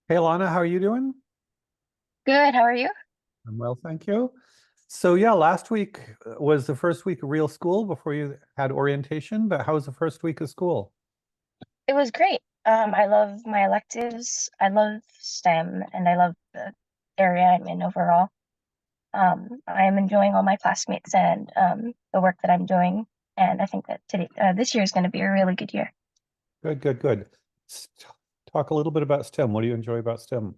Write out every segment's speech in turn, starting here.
Hey, Alana, how are you doing? Good, how are you? I'm well, thank you. So yeah, last week was the first week of real school before you had orientation, but how was the first week of school? It was great. I love my electives. I love STEM and I love the area I'm in overall. I am enjoying all my classmates and the work that I'm doing. And I think that this year is going to be a really good year. Good, good, good. S- Talk a little bit about STEM. What do you enjoy about STEM?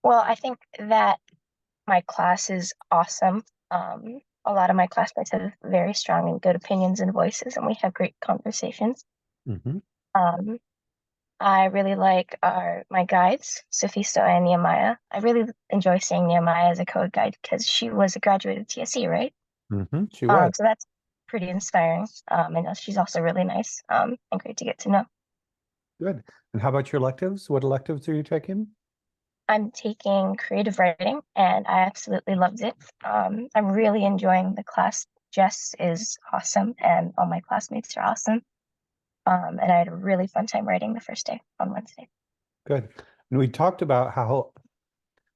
Well, I think that my class is awesome. A lot of my classmates have very strong and good opinions and voices, and we have great conversations. Hmm. Um, I really like my guides, Sophisto and Nehemiah. I really enjoy seeing Nehemiah as a code guide because she was a graduate of TSE, right? She was. So that's pretty inspiring. And she's also really nice, and great to get to know. Good. And how about your electives? What electives are you taking? I'm taking creative writing, and I absolutely loved it. I'm really enjoying the class. Jess is awesome, and all my classmates are awesome. And I had a really fun time writing the first day on Wednesday. Good. And we talked about how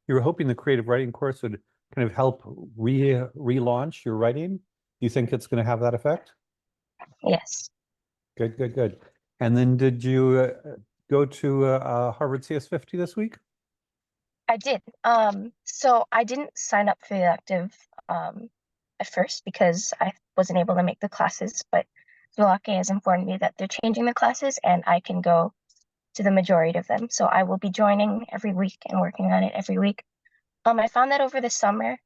you were hoping the creative writing course would kind of help relaunch your writing. Do you think it's going to have that effect? Yes. Good, good, good. And then did you go to Harvard CS50 this week? I did. So I didn't sign up for the elective at first because I wasn't able to make the classes, but Zulake has informed me that they're changing the classes and I can go to the majority of them. So I will be joining every week and working on it every week. I found that over the summer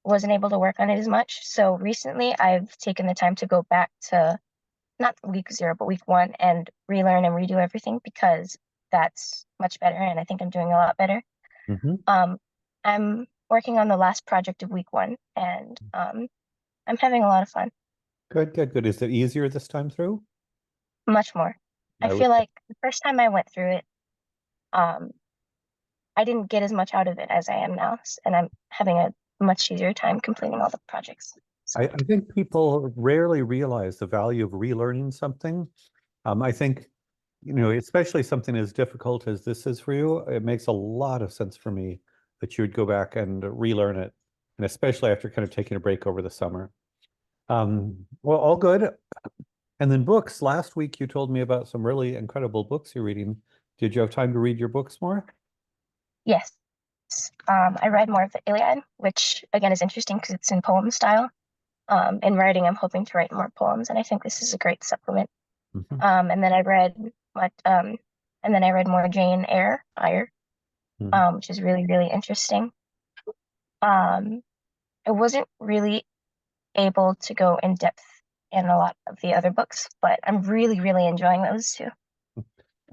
wasn't able to work on it as much. So recently I've taken the time to go back to not week zero, but week one and relearn and redo everything because that's much better and I think I'm doing a lot better. Hmm. Um, I'm working on the last project of week one, and I'm having a lot of fun. Good, good, good. Is it easier this time through? Much more. I I would feel like the first time I went through it, um, I didn't get as much out of it as I am now, and I'm having a much easier time completing all the projects. So, I think people rarely realize the value of relearning something. I think, especially something as difficult as this is for you, it makes a lot of sense for me that you would go back and relearn it, and especially after kind of taking a break over the summer. Well, all good. And then books. Last week you told me about some really incredible books you're reading. Did you have time to read your books more? yes, I read more of the Iliad, which again is interesting because it's in poem style. In writing, I'm hoping to write more poems, and I think this is a great supplement. Mhm. And then I read what, and then I read more Eyre, Mhm. which is really, really interesting. Um, I wasn't really able to go in depth in a lot of the other books, but I'm really, really enjoying those too.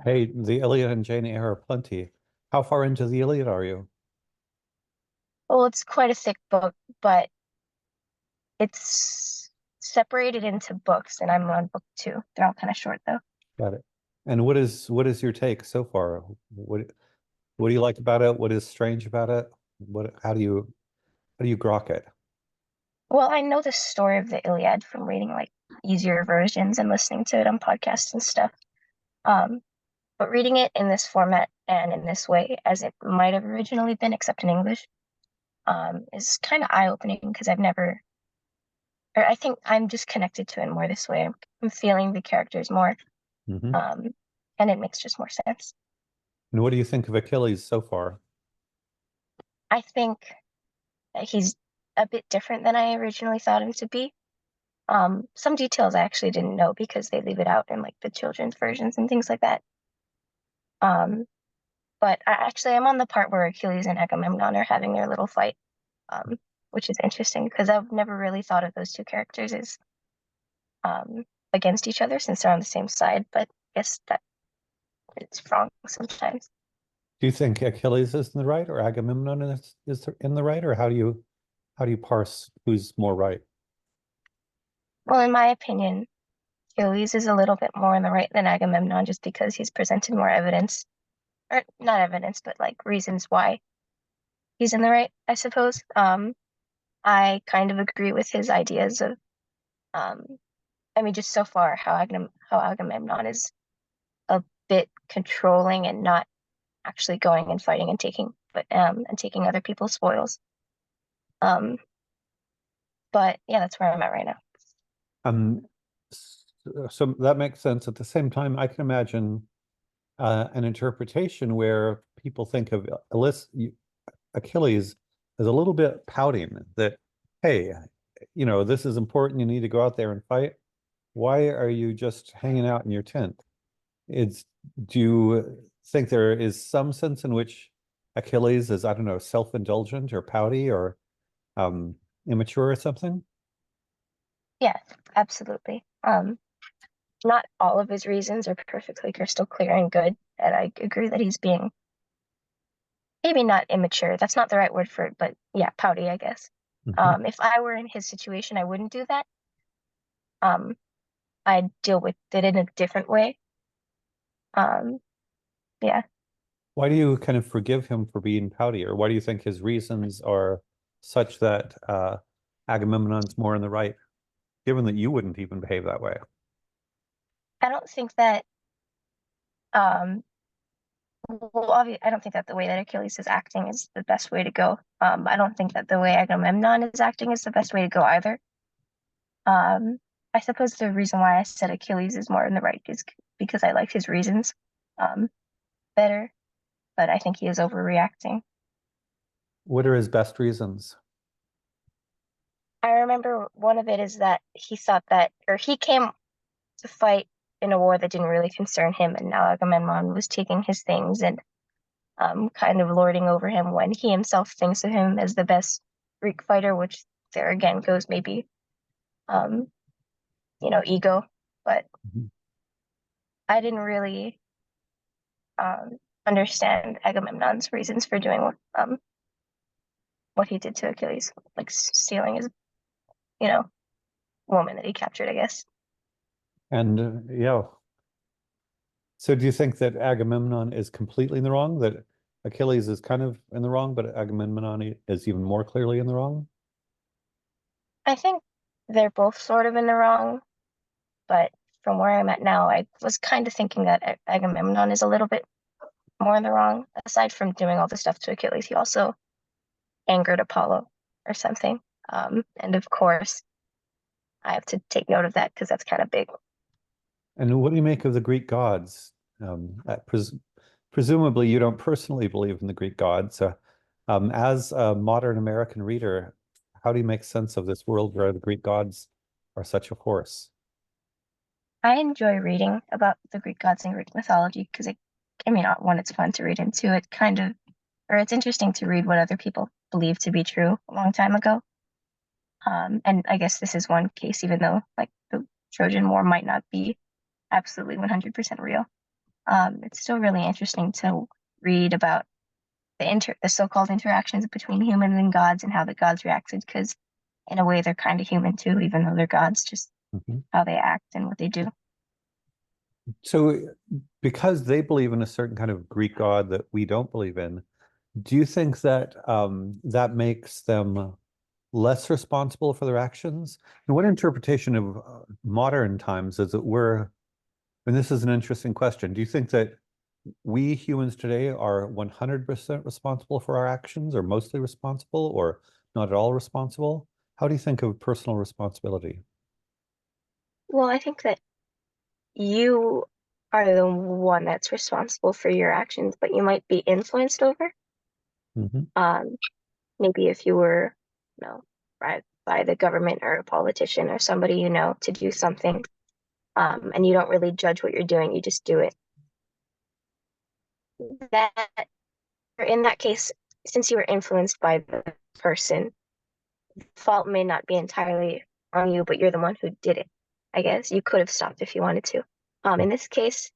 Hey, the Iliad and Jane Eyre are plenty. How far into the Iliad are you? Well, it's quite a thick book, but it's separated into books, and I'm on book two. They're all kind of short though. Got it. And what is your take so far? What do you like about it? What is strange about it? What how do you grok it? Well, I know the story of the Iliad from reading like easier versions and listening to it on podcasts and stuff. Um, but reading it in this format and in this way, as it might have originally been, except in English, is kind of eye-opening because I've never, or I think I'm just connected to it more this way. I'm feeling the characters more, Hmm. um, and it makes just more sense. And what do you think of Achilles so far? I think that he's a bit different than I originally thought him to be. Some details I actually didn't know because they leave it out in like the children's versions and things like that. Um, but I'm on the part where Achilles and Agamemnon are having their little fight, um, which is interesting because I've never really thought of those two characters as um, against each other since they're on the same side, but I guess that it's wrong sometimes. Do you think Achilles is in the right or Agamemnon is in the right, or how do you parse who's more right? Well, in my opinion, Achilles is a little bit more on the right than Agamemnon just because he's presented more evidence, or not evidence, but like reasons why he's in the right, I suppose. I kind of agree with his ideas of, um, I mean, just so far how Agamemnon is a bit controlling and not actually going and fighting and taking other people's spoils. But yeah, that's where I'm at right now. Um, so that makes sense. At the same time, I can imagine an interpretation where people think of Achilles as a little bit pouting that, hey, this is important. You need to go out there and fight. Why are you just hanging out in your tent? Do you think there is some sense in which Achilles is, I don't know, self-indulgent or pouty or immature or something? Yeah, absolutely. Not all of his reasons are perfectly crystal clear and good, and I agree that he's being maybe not immature. That's not the right word for it, but yeah, pouty, I guess. Mhm. If I were in his situation, I wouldn't do that. Um, I'd deal with it in a different way. Um, yeah. Why do you kind of forgive him for being pouty, or why do you think his reasons are such that Agamemnon's more in the right, given that you wouldn't even behave that way? I don't think that um well, obviously, I don't think that the way that Achilles is acting is the best way to go. I don't think that the way Agamemnon is acting is the best way to go either. Um, I suppose the reason why I said Achilles is more in the right is because I like his reasons better, but I think he is overreacting. What are his best reasons? I remember one of it is that he thought that, or he came to fight in a war that didn't really concern him, and now Agamemnon was taking his things and kind of lording over him when he himself thinks of him as the best Greek fighter, which there again goes maybe, um, ego. But Mhm. I didn't really understand Agamemnon's reasons for doing what he did to Achilles, like stealing his, you know, woman that he captured, I guess. And yeah, so do you think that Agamemnon is completely in the wrong, that Achilles is kind of in the wrong, but Agamemnon is even more clearly in the wrong? I think they're both sort of in the wrong, but from where I'm at now, I was kind of thinking that Agamemnon is a little bit more in the wrong. Aside from doing all the stuff to Achilles, he also angered Apollo or something. And of course, I have to take note of that because that's kind of big. And what do you make of the Greek gods? Presumably, you don't personally believe in the Greek gods. As a modern American reader, how do you make sense of this world where the Greek gods are such a force? I enjoy reading about the Greek gods and Greek mythology because one, it's fun to read into it or it's interesting to read what other people believe to be true a long time ago. And I guess this is one case, even though like the Trojan War might not be absolutely 100% real. It's still really interesting to read about the so-called interactions between humans and gods and how the gods reacted because in a way they're kind of human too, even though they're gods, just Mhm. how they act and what they do. So, because they believe in a certain kind of Greek god that we don't believe in, do you think that that makes them less responsible for their actions? And what interpretation of modern times is it and this is an interesting question, do you think that we humans today are 100% responsible for our actions, or mostly responsible, or not at all responsible? How do you think of personal responsibility? Well, I think that you are the one that's responsible for your actions, but you might be influenced over. Hmm. Um, Maybe if you were, by the government or a politician or somebody you know to do something, and you don't really judge what you're doing, you just do it. That, or in that case, since you were influenced by the person, fault may not be entirely on you, but you're the one who did it. I guess you could have stopped if you wanted to. In this case,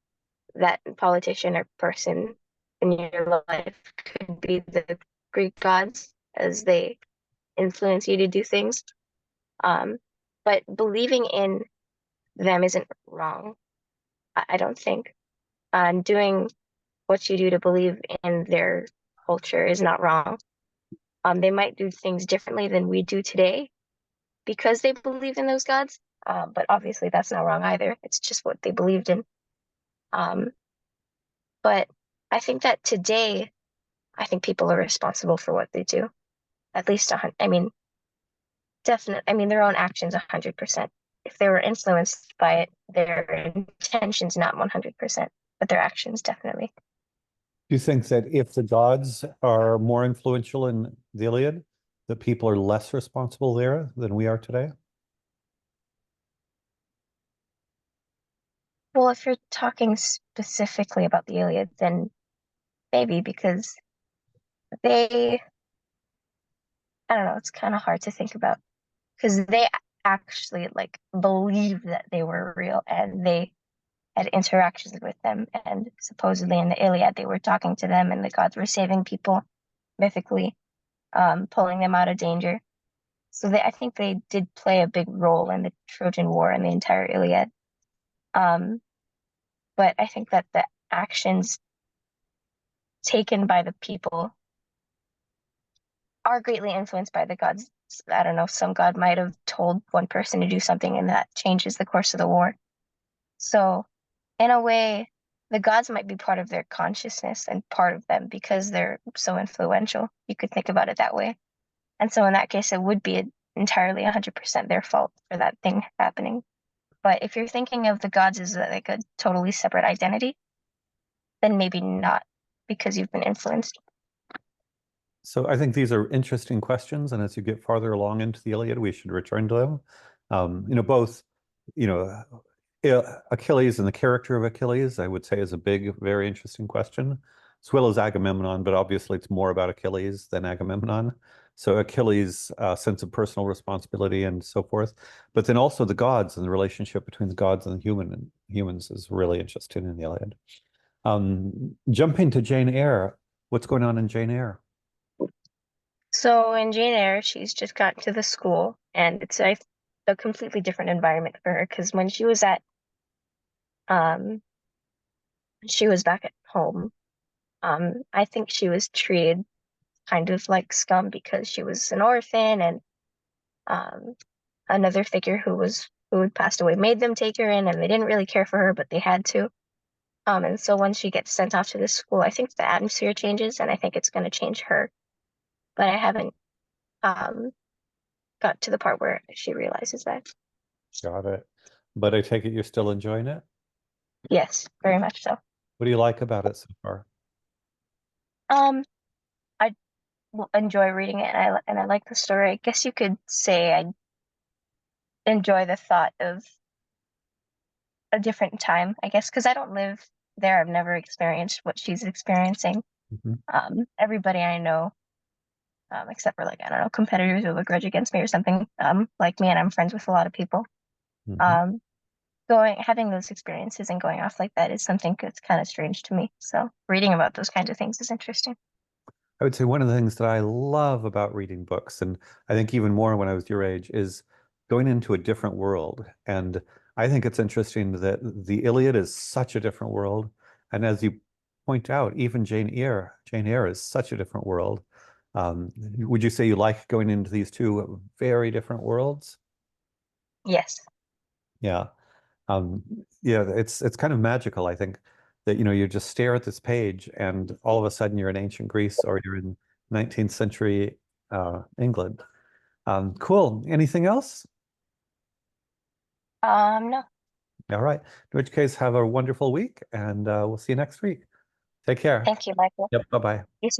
that politician or person in your life could be the Greek gods as they influence you to do things. Um, but believing in them isn't wrong, I don't think. Doing what you do to believe in their culture is not wrong. They might do things differently than we do today because they believe in those gods. But obviously, that's not wrong either. It's just what they believed in. Um, but I think that today, I think people are responsible for what they do. At least, I mean, definitely, I mean, their own actions 100%. If they were influenced by it, their intentions not 100%, but their actions definitely. Do you think that if the gods are more influential in the Iliad, that people are less responsible there than we are today? Well, if you're talking specifically about the Iliad, then maybe because they, I don't know, it's kind of hard to think about because they actually like believe that they were real and they had interactions with them. And supposedly in the Iliad, they were talking to them and the gods were saving people mythically, pulling them out of danger. So I think they did play a big role in the Trojan War and the entire Iliad. Um, but I think that the actions taken by the people are greatly influenced by the gods. I don't know, some god might have told one person to do something and that changes the course of the war. So, in a way, the gods might be part of their consciousness and part of them because they're so influential. You could think about it that way. And so, in that case, it would be entirely 100% their fault for that thing happening. But if you're thinking of the gods as like a totally separate identity, then maybe not because you've been influenced. So I think these are interesting questions, and as you get farther along into the Iliad, we should return to them. Both, you know, Achilles and the character of Achilles, I would say, is a big, very interesting question, as well as Agamemnon, but obviously it's more about Achilles than Agamemnon. So Achilles' sense of personal responsibility and so forth, but then also the gods and the relationship between the gods and humans is really interesting in the Iliad. Jumping to Jane Eyre, what's going on in Jane Eyre? So in Jane Eyre, she's just gotten to the school, and it's a completely different environment for her because when um she was back at home, I think she was treated kind of like scum because she was an orphan, and um, another figure who had passed away made them take her in, and they didn't really care for her, but they had to. And so when she gets sent off to this school, I think the atmosphere changes, and I think it's going to change her. But I haven't um got to the part where she realizes that. Got it. But I take it you're still enjoying it? Yes, very much so. What do you like about it so far? Um, I enjoy reading it, and I like the story. I guess you could say I enjoy the thought of a different time, I guess, because I don't live there. I've never experienced what she's experiencing. Mhm. Everybody I know, except for like, I don't know, competitors who have a grudge against me or something, like me, and I'm friends with a lot of people. Mhm. Um, having those experiences and going off like that is something that's kind of strange to me. So reading about those kinds of things is interesting. I would say one of the things that I love about reading books, and I think even more when I was your age, is going into a different world. And I think it's interesting that the Iliad is such a different world. And as you point out, even Jane Eyre is such a different world. Would you say you like going into these two very different worlds? Yes. Yeah. Um, yeah, it's kind of magical, I think, that you just stare at this page and all of a sudden you're in ancient Greece or you're in 19th century England. Cool. Anything else? No. All right. In which case, have a wonderful week and we'll see you next week. Take care. Thank you, Michael. Yep. Bye-bye. You too.